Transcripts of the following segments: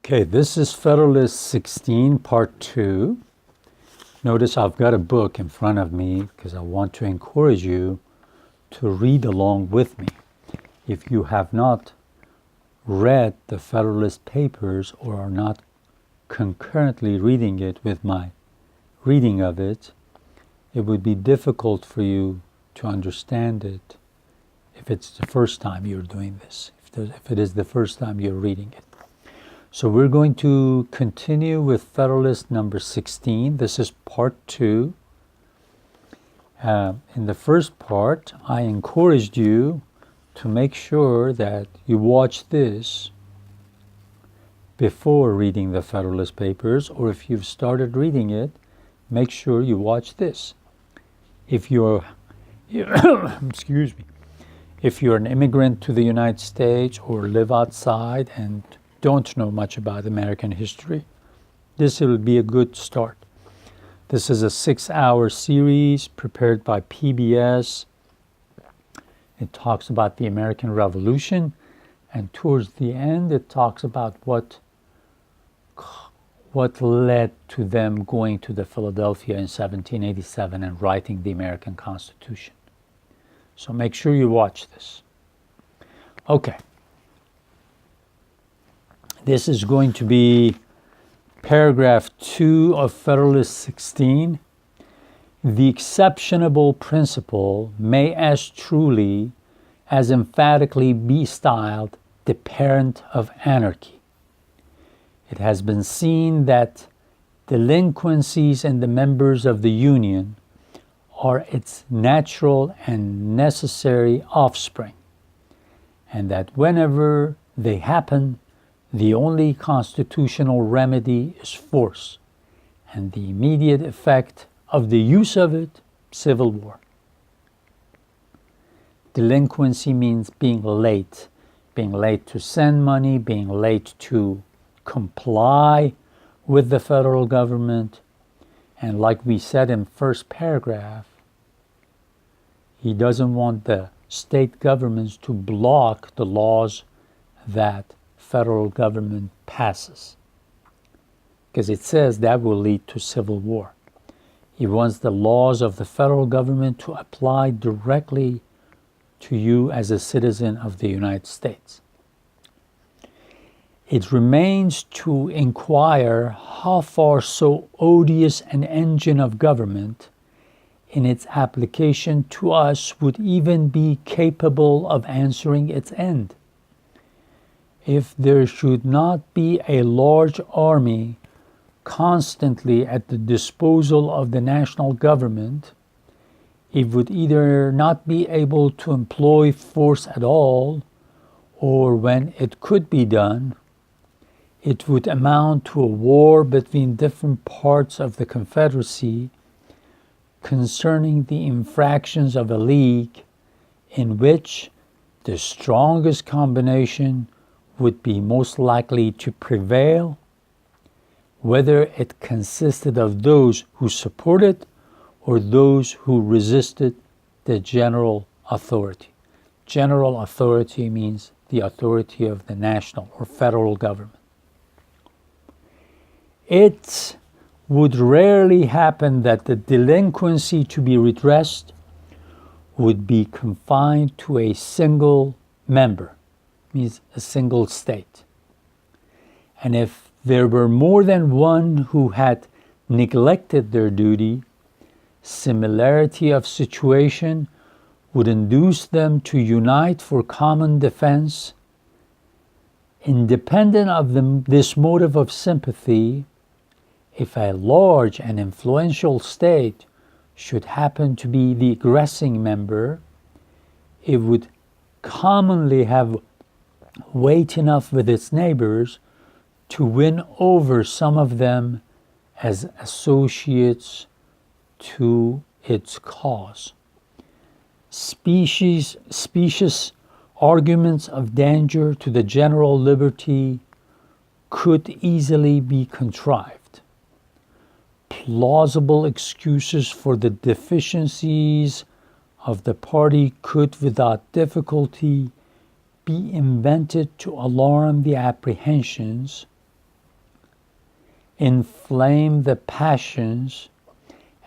Okay, this is Federalist 16, Part 2. Notice I've got a book in front of me because I want to encourage you to read along with me. If you have not read the Federalist Papers or are not concurrently reading it with my reading of it, it would be difficult for you to understand it if it's the first time you're doing this, if it is the first time you're reading it. So we're going to continue with Federalist number 16. This is part 2. In the first part, I encouraged you to make sure that you watch this before reading the Federalist Papers, or if you've started reading it, make sure you watch this. If you're excuse me, if you're an immigrant to the United States or live outside and don't know much about American history, this will be a good start. This is a 6-hour series prepared by PBS. It talks about the American Revolution, and towards the end it talks about what led to them going to the Philadelphia in 1787 and writing the American Constitution. So make sure you watch this. Okay. This is going to be paragraph 2 of Federalist 16. The exceptionable principle may as truly as emphatically be styled the parent of anarchy. It has been seen that delinquencies in the members of the Union are its natural and necessary offspring, and that whenever they happen, the only constitutional remedy is force, and the immediate effect of the use of it, civil war. Delinquency means being late to send money, being late to comply with the federal government. And like we said in first paragraph, he doesn't want the state governments to block the laws that federal government passes, because it says that will lead to civil war. He wants the laws of the federal government to apply directly to you as a citizen of the United States. It remains to inquire how far so odious an engine of government in its application to us would even be capable of answering its end. If there should not be a large army constantly at the disposal of the national government, it would either not be able to employ force at all, or when it could be done, it would amount to a war between different parts of the Confederacy concerning the infractions of a league in which the strongest combination would be most likely to prevail, whether it consisted of those who supported or those who resisted the general authority. General authority means the authority of the national or federal government. It would rarely happen that the delinquency to be redressed would be confined to a single member, means a single state. And if there were more than one who had neglected their duty, similarity of situation would induce them to unite for common defense. Independent of this motive of sympathy, if a large and influential state should happen to be the aggressing member, it would commonly have weight enough with its neighbors to win over some of them as associates to its cause. Specious arguments of danger to the general liberty could easily be contrived. Plausible excuses for the deficiencies of the party could without difficulty be invented to alarm the apprehensions inflame the passions,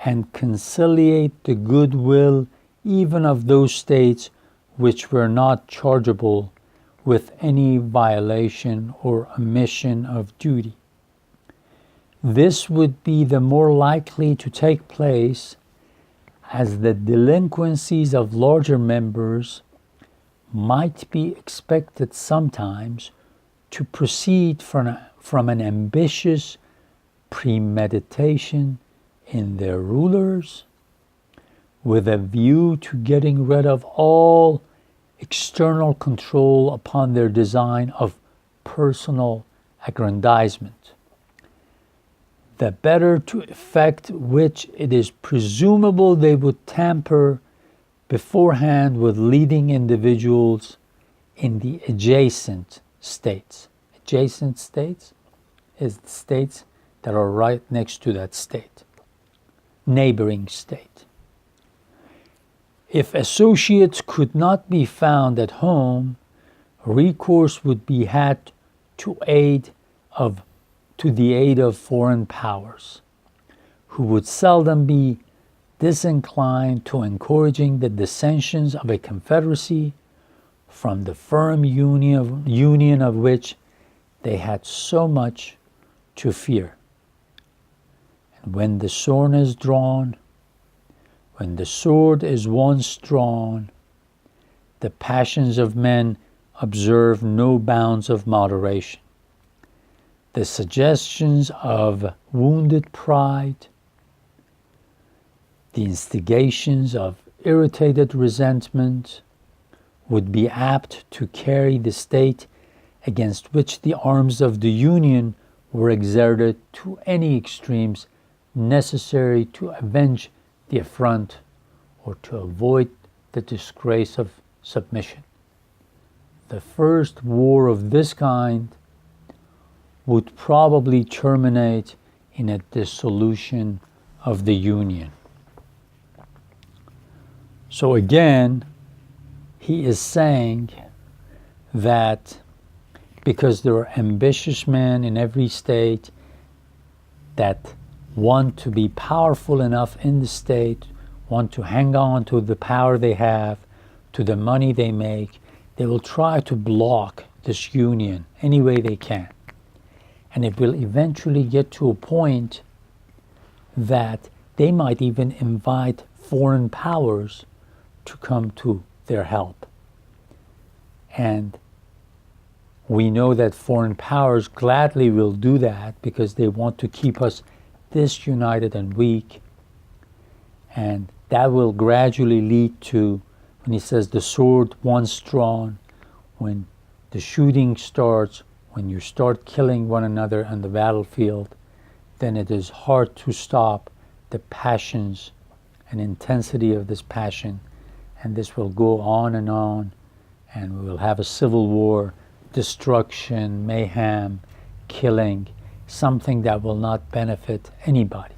and conciliate the goodwill even of those states which were not chargeable with any violation or omission of duty. This would be the more likely to take place as the delinquencies of larger members might be expected sometimes to proceed from an ambitious premeditation in their rulers, with a view to getting rid of all external control upon their design of personal aggrandizement, the better to effect which it is presumable they would tamper beforehand with leading individuals in the adjacent states. Adjacent states is the states that are right next to that state. Neighboring state. If associates could not be found at home, recourse would be had to the aid of foreign powers, who would seldom be disinclined to encouraging the dissensions of a confederacy from the firm union of which they had so much to fear. And when the sword is drawn, when the sword is once drawn, the passions of men observe no bounds of moderation. The suggestions of wounded pride, the instigations of irritated resentment would be apt to carry the state against which the arms of the Union were exerted to any extremes necessary to avenge the affront or to avoid the disgrace of submission. The first war of this kind would probably terminate in a dissolution of the Union. So again, he is saying that because there are ambitious men in every state that want to be powerful enough in the state, want to hang on to the power they have, to the money they make, they will try to block this union any way they can. And it will eventually get to a point that they might even invite foreign powers to come to their help. And we know that foreign powers gladly will do that because they want to keep us disunited and weak. And that will gradually lead to, when he says the sword once drawn, when the shooting starts, when you start killing one another on the battlefield, then it is hard to stop the passions and intensity of this passion. And this will go on, and we will have a civil war, destruction, mayhem, killing, something that will not benefit anybody,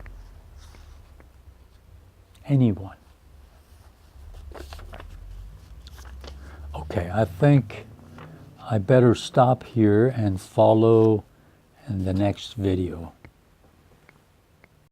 anyone. Okay, I think I better stop here and follow in the next video.